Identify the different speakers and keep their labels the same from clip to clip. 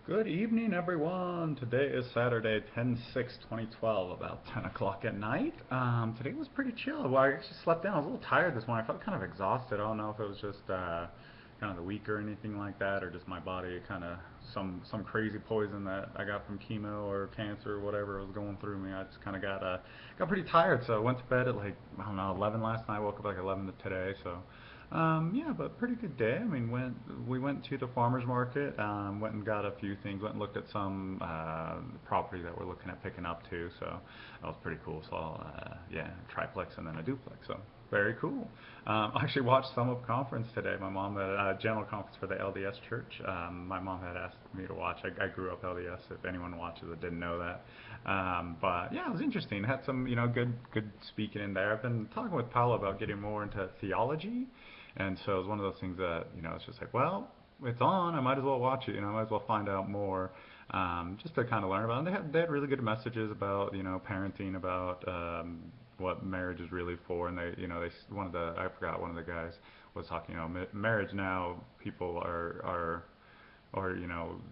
Speaker 1: Good evening, everyone. Today is Saturday, 10/6/2012, about 10 o'clock at night. Today was pretty chill. Well, I actually slept in. I was a little tired this morning. I felt kind of exhausted. I don't know if it was just kind of the week or anything like that, or just my body kind of some crazy poison that I got from chemo or cancer or whatever was going through me. I just kind of got pretty tired, so I went to bed at like I don't know 11 last night. Woke up like 11 today, so yeah, but pretty good day. I mean, we went to the farmers market, went and got a few things, went and looked at some property that we're looking at picking up too. So that was pretty cool. So yeah, triplex and then a duplex. So very cool. I actually watched some of conference today. My mom had a general conference for the LDS church. My mom had asked me to watch. I grew up LDS. If anyone watches it, didn't know that. But yeah, it was interesting. Had some good speaking in there. I've been talking with Paolo about getting more into theology. And so it was one of those things that, it's just like, well, it's on. I might as well watch it. I might as well find out more, just to kind of learn about it. They had really good messages about, parenting, about what marriage is really for. And I forgot one of the guys was talking, marriage now, people are or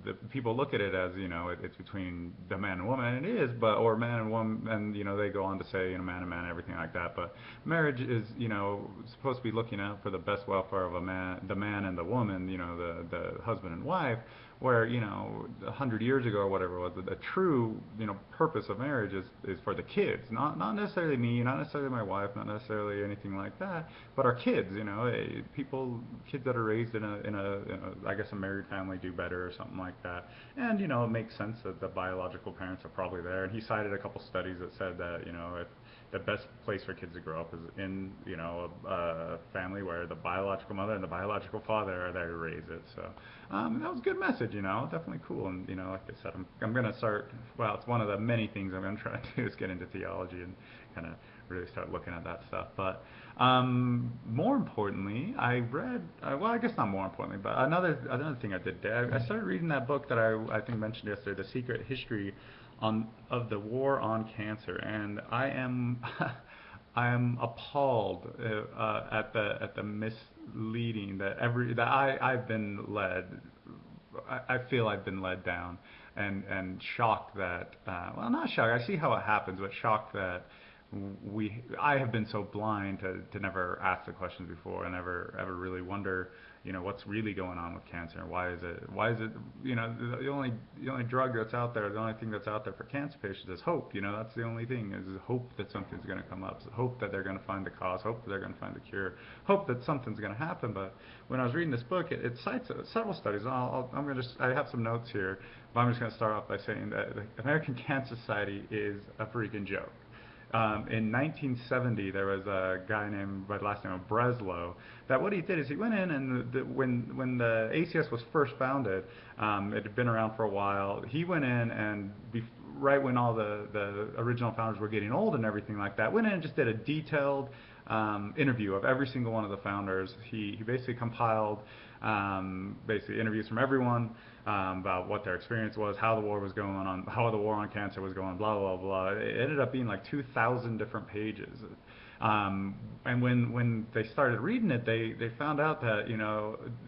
Speaker 1: the people look at it as it's between the man and woman, and it is, but or man and woman, and they go on to say man and man, everything like that. But marriage is supposed to be looking out for the best welfare of the man and the woman, the husband and wife. Where 100 years ago or whatever it was, the true purpose of marriage is for the kids, not necessarily me, not necessarily my wife, not necessarily anything like that, but our kids. Kids that are raised in a I guess a married family do better or something like that. And it makes sense that the biological parents are probably there. And he cited a couple studies that said that if the best place for kids to grow up is in a family where the biological mother and the biological father are there to raise it. So that was a good message, definitely cool. And like I said, I'm gonna start. Well, it's one of the many things I'm gonna try to do is get into theology and kind of really start looking at that stuff. But more importantly, I read. Well, I guess not more importantly, but another thing I did. I started reading that book that I think mentioned yesterday, The Secret History of the War on Cancer, and I am I am appalled at the misleading that I've been led. I feel I've been led down, and shocked that well, not shocked. I see how it happens, but shocked that I have been so blind to never ask the questions before and never ever really wonder what's really going on with cancer, and why is it the only drug that's out there, the only thing that's out there for cancer patients is hope. That's the only thing, is hope that something's going to come up, hope that they're going to find the cause, hope that they're going to find the cure, hope that something's going to happen. But when I was reading this book, it cites several studies. I have some notes here, but I'm just going to start off by saying that the American Cancer Society is a freaking joke. In 1970, there was a guy named by the last name of Breslow. That what he did is he went in, and when the ACS was first founded, it had been around for a while. He went in and right when all the original founders were getting old and everything like that, went in and just did a detailed interview of every single one of the founders. He basically compiled basically interviews from everyone about what their experience was, how the war was going on, how the war on cancer was going, blah blah blah. It ended up being like 2,000 different pages. And when they started reading it, they found out that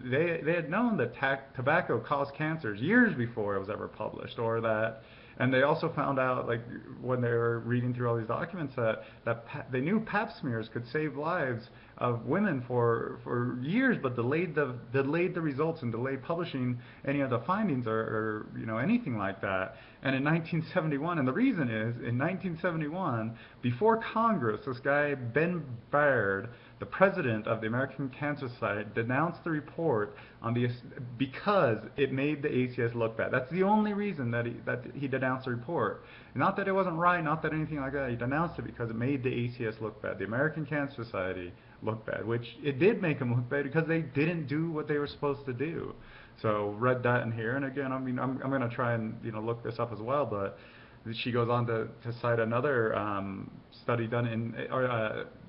Speaker 1: they had known that tobacco caused cancers years before it was ever published, or that. And they also found out, like when they were reading through all these documents, they knew Pap smears could save lives of women for years, but delayed the results and delayed publishing any of the findings or anything like that. And in 1971, and the reason is in 1971, before Congress, this guy Ben Baird, the president of the American Cancer Society, denounced the report because it made the ACS look bad. That's the only reason that he denounced the report. Not that it wasn't right, not that anything like that. He denounced it because it made the ACS look bad, the American Cancer Society look bad, which it did make them look bad because they didn't do what they were supposed to do. So read that in here, and again, I mean, I'm going to try and look this up as well, but she goes on to cite another study done in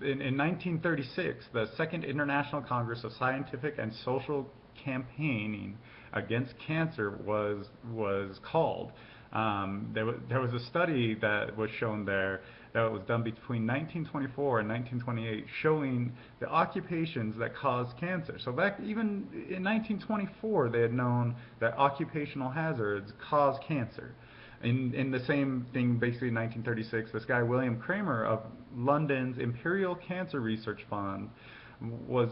Speaker 1: 1936. The Second International Congress of Scientific and Social Campaigning Against Cancer was called. There was a study that was shown there that was done between 1924 and 1928 showing the occupations that cause cancer. So back even in 1924 they had known that occupational hazards cause cancer. In the same thing, basically in 1936, this guy William Kramer of London's Imperial Cancer Research Fund was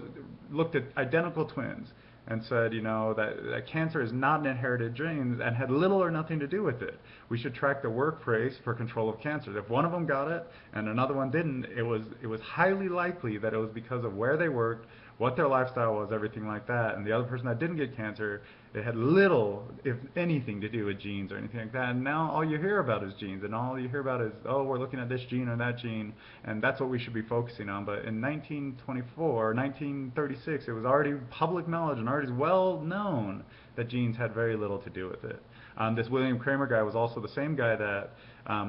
Speaker 1: looked at identical twins and said, that cancer is not an inherited gene and had little or nothing to do with it. We should track the workplace for control of cancer. If one of them got it and another one didn't, it was highly likely that it was because of where they worked, what their lifestyle was, everything like that. And the other person that didn't get cancer, it had little, if anything, to do with genes or anything like that. And now all you hear about is genes, and all you hear about is, oh, we're looking at this gene or that gene, and that's what we should be focusing on. But in 1924, 1936, it was already public knowledge and already well known that genes had very little to do with it. This William Kramer guy was also the same guy that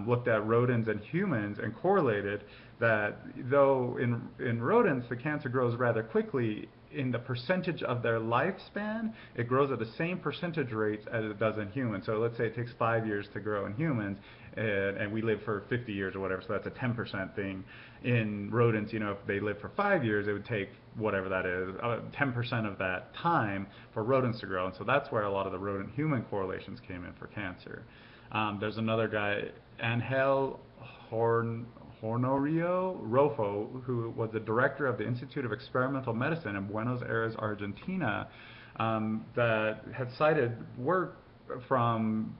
Speaker 1: looked at rodents and humans and correlated that though in rodents the cancer grows rather quickly, in the percentage of their lifespan, it grows at the same percentage rates as it does in humans. So let's say it takes 5 years to grow in humans, and we live for 50 years or whatever, so that's a 10% thing. In rodents, if they live for 5 years, it would take whatever that is, 10% of that time for rodents to grow. And so that's where a lot of the rodent-human correlations came in for cancer. There's another guy, Angel Honorio Rofo, who was the director of the Institute of Experimental Medicine in Buenos Aires, Argentina, that had cited work done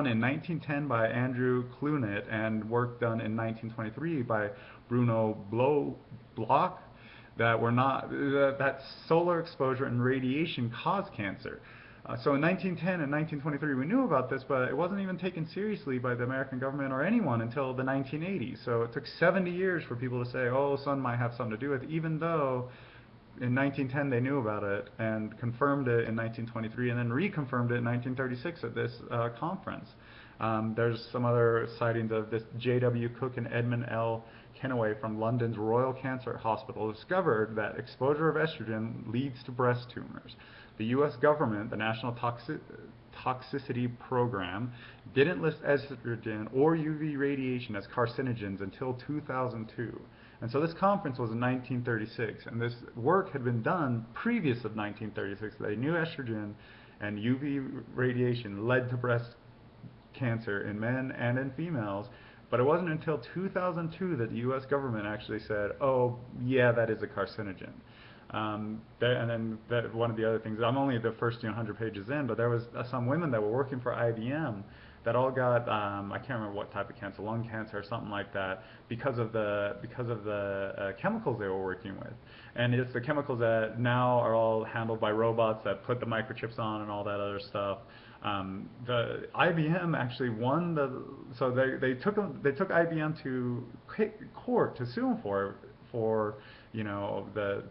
Speaker 1: in 1910 by Andrew Clunett and work done in 1923 by Bruno Bloch that solar exposure and radiation cause cancer. So in 1910 and 1923 we knew about this, but it wasn't even taken seriously by the American government or anyone until the 1980s. So it took 70 years for people to say, oh, sun might have something to do with it, even though in 1910 they knew about it and confirmed it in 1923 and then reconfirmed it in 1936 at this conference. There's some other sightings of this J.W. Cook and Edmund L. Kennaway from London's Royal Cancer Hospital discovered that exposure of estrogen leads to breast tumors. The U.S. government, the National Toxicity Program, didn't list estrogen or UV radiation as carcinogens until 2002. And so this conference was in 1936, and this work had been done previous of 1936. They knew estrogen and UV radiation led to breast cancer in men and in females, but it wasn't until 2002 that the U.S. government actually said, oh, yeah, that is a carcinogen. And then one of the other things, I'm only the first 100 pages in, but there was some women that were working for IBM that all got, I can't remember what type of cancer, lung cancer or something like that, because of the chemicals they were working with. And it's the chemicals that now are all handled by robots that put the microchips on and all that other stuff. The IBM actually won so they took IBM to court to sue them for the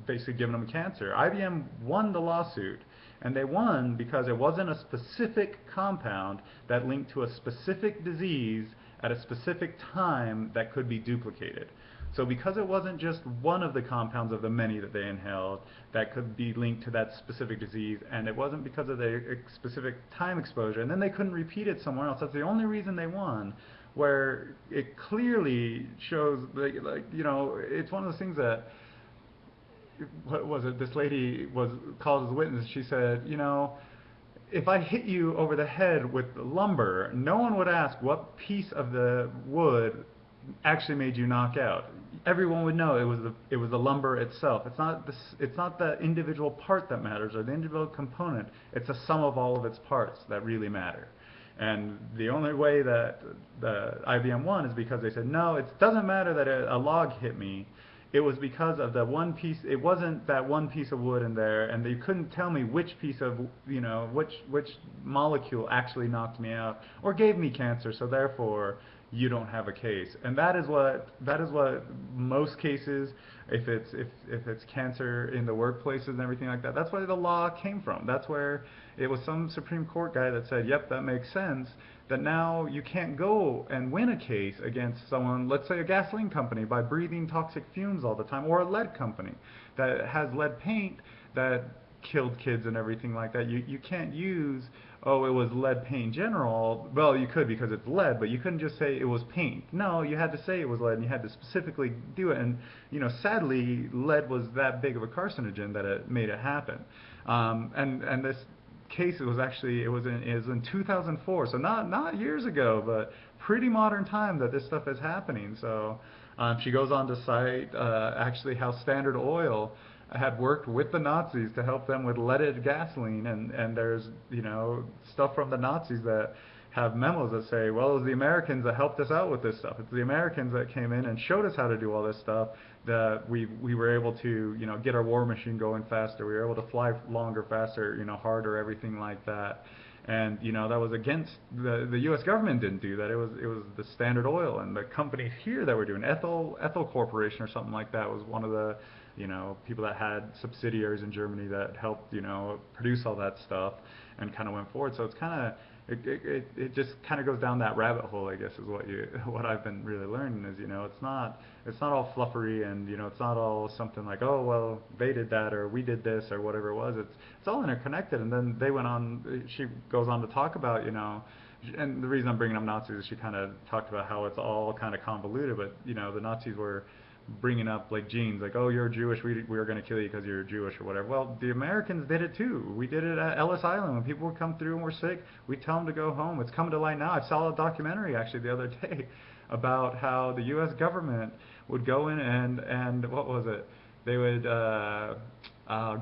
Speaker 1: basically giving them cancer. IBM won the lawsuit, and they won because it wasn't a specific compound that linked to a specific disease at a specific time that could be duplicated. So because it wasn't just one of the compounds of the many that they inhaled that could be linked to that specific disease, and it wasn't because of the specific time exposure, and then they couldn't repeat it somewhere else. That's the only reason they won, where it clearly shows, it's one of those things that, what was it, this lady was called as a witness. She said, if I hit you over the head with lumber, no one would ask what piece of the wood actually made you knock out. Everyone would know it was the lumber itself. It's not the individual part that matters or the individual component. It's the sum of all of its parts that really matter. And the only way that the IBM won is because they said, no, it doesn't matter that a log hit me. It was because of the one piece. It wasn't that one piece of wood in there, and they couldn't tell me which piece of, which molecule actually knocked me out or gave me cancer. So therefore, you don't have a case. And that is what most cases, if it's cancer in the workplaces and everything like that, that's where the law came from. That's where it was some Supreme Court guy that said, yep, that makes sense, that now you can't go and win a case against someone, let's say a gasoline company, by breathing toxic fumes all the time, or a lead company that has lead paint that killed kids and everything like that. You can't use, oh, it was lead paint in general. Well, you could because it's lead, but you couldn't just say it was paint. No, you had to say it was lead, and you had to specifically do it. And sadly, lead was that big of a carcinogen that it made it happen. And this case, it was in 2004, so not years ago, but pretty modern time that this stuff is happening. So she goes on to cite actually how Standard Oil had worked with the Nazis to help them with leaded gasoline, and there's stuff from the Nazis that have memos that say, well, it was the Americans that helped us out with this stuff. It's the Americans that came in and showed us how to do all this stuff, that we were able to get our war machine going faster. We were able to fly longer, faster, harder, everything like that. And that was against the U.S. government didn't do that. It was the Standard Oil and the companies here that were doing Ethel Corporation or something like that was one of the people that had subsidiaries in Germany that helped produce all that stuff and kind of went forward. So it's kind of it just kind of goes down that rabbit hole, I guess, is what I've been really learning is it's not all fluffery, and it's not all something like, oh well, they did that or we did this or whatever it was. It's all interconnected. And then she goes on to talk about and the reason I'm bringing up Nazis is she kind of talked about how it's all kind of convoluted, but the Nazis were bringing up like genes, like, oh, you're Jewish, we were going to kill you because you're Jewish or whatever. Well, the Americans did it too. We did it at Ellis Island. When people would come through and were sick, we tell them to go home. It's coming to light now. I saw a documentary actually the other day about how the U.S. government would go in and what was it? They would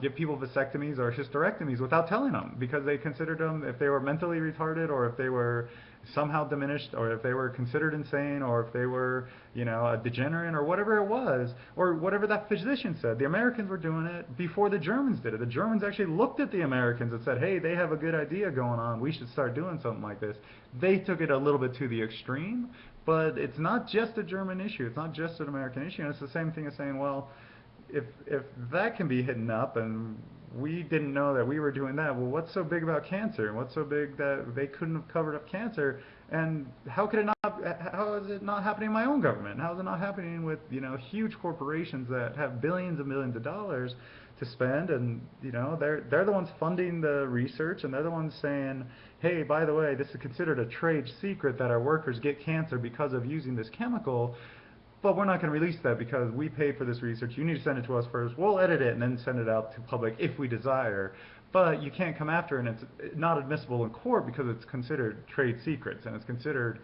Speaker 1: give people vasectomies or hysterectomies without telling them, because they considered them, if they were mentally retarded or if they were somehow diminished or if they were considered insane or if they were a degenerate or whatever it was, or whatever that physician said. The Americans were doing it before the Germans did it. The Germans actually looked at the Americans and said, hey, they have a good idea going on, we should start doing something like this. They took it a little bit to the extreme, but it's not just a German issue, it's not just an American issue. And it's the same thing as saying, well, if that can be hidden up and we didn't know that we were doing that, well, what's so big about cancer? And what's so big that they couldn't have covered up cancer? And how is it not happening in my own government? How is it not happening with huge corporations that have billions and millions of dollars to spend, and they're the ones funding the research, and they're the ones saying, hey, by the way, this is considered a trade secret that our workers get cancer because of using this chemical. But we're not going to release that because we paid for this research. You need to send it to us first. We'll edit it and then send it out to public if we desire. But you can't come after it, and it's not admissible in court because it's considered trade secrets and it's considered,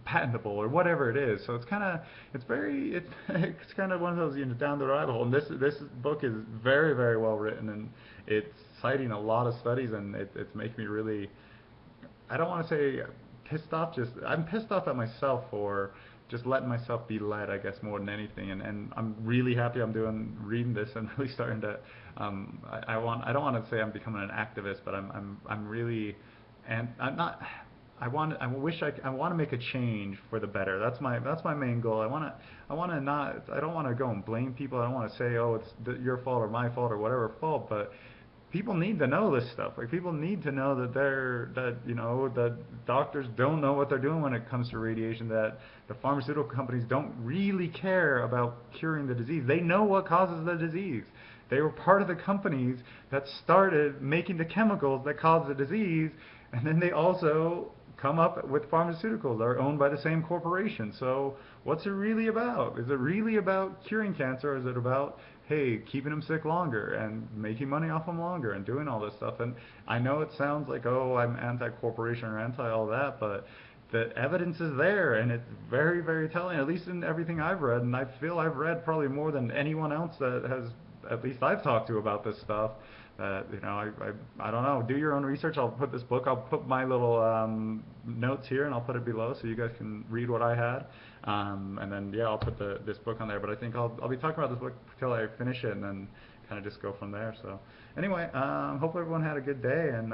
Speaker 1: patentable or whatever it is. So it's kind of, it's kind of one of those, down the rabbit hole. And this book is very, very well written, and it's citing a lot of studies, and it's making me really, I don't want to say pissed off, I'm pissed off at myself for just letting myself be led, I guess, more than anything. And I'm really happy I'm reading this and really starting to I don't want to say I'm becoming an activist, but I'm really, and I'm not, I want to make a change for the better. That's my main goal. I don't want to go and blame people. I don't want to say, oh, it's your fault or my fault or whatever fault, but people need to know this stuff. Like, people need to know that that doctors don't know what they're doing when it comes to radiation, that the pharmaceutical companies don't really care about curing the disease. They know what causes the disease. They were part of the companies that started making the chemicals that cause the disease, and then they also come up with pharmaceuticals that are owned by the same corporation. So what's it really about? Is it really about curing cancer, or is it about, hey, keeping them sick longer and making money off them longer and doing all this stuff? And I know it sounds like, oh, I'm anti-corporation or anti all that, but the evidence is there, and it's very, very telling, at least in everything I've read. And I feel I've read probably more than anyone else that has, at least I've talked to about this stuff. I don't know. Do your own research. I'll put my little notes here, and I'll put it below so you guys can read what I had. And then I'll put this book on there. But I think I'll be talking about this book until I finish it, and then kind of just go from there. So anyway, hope everyone had a good day, and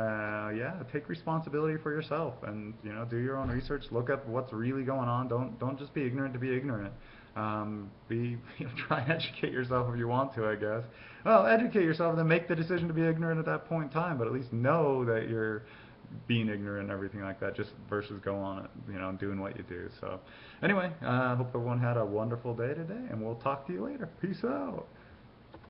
Speaker 1: take responsibility for yourself, and do your own research. Look up what's really going on. Don't just be ignorant to be ignorant. Try and educate yourself if you want to, I guess. Well, educate yourself and then make the decision to be ignorant at that point in time, but at least know that you're being ignorant and everything like that, just versus go on it, doing what you do. So anyway, hope everyone had a wonderful day today, and we'll talk to you later. Peace out.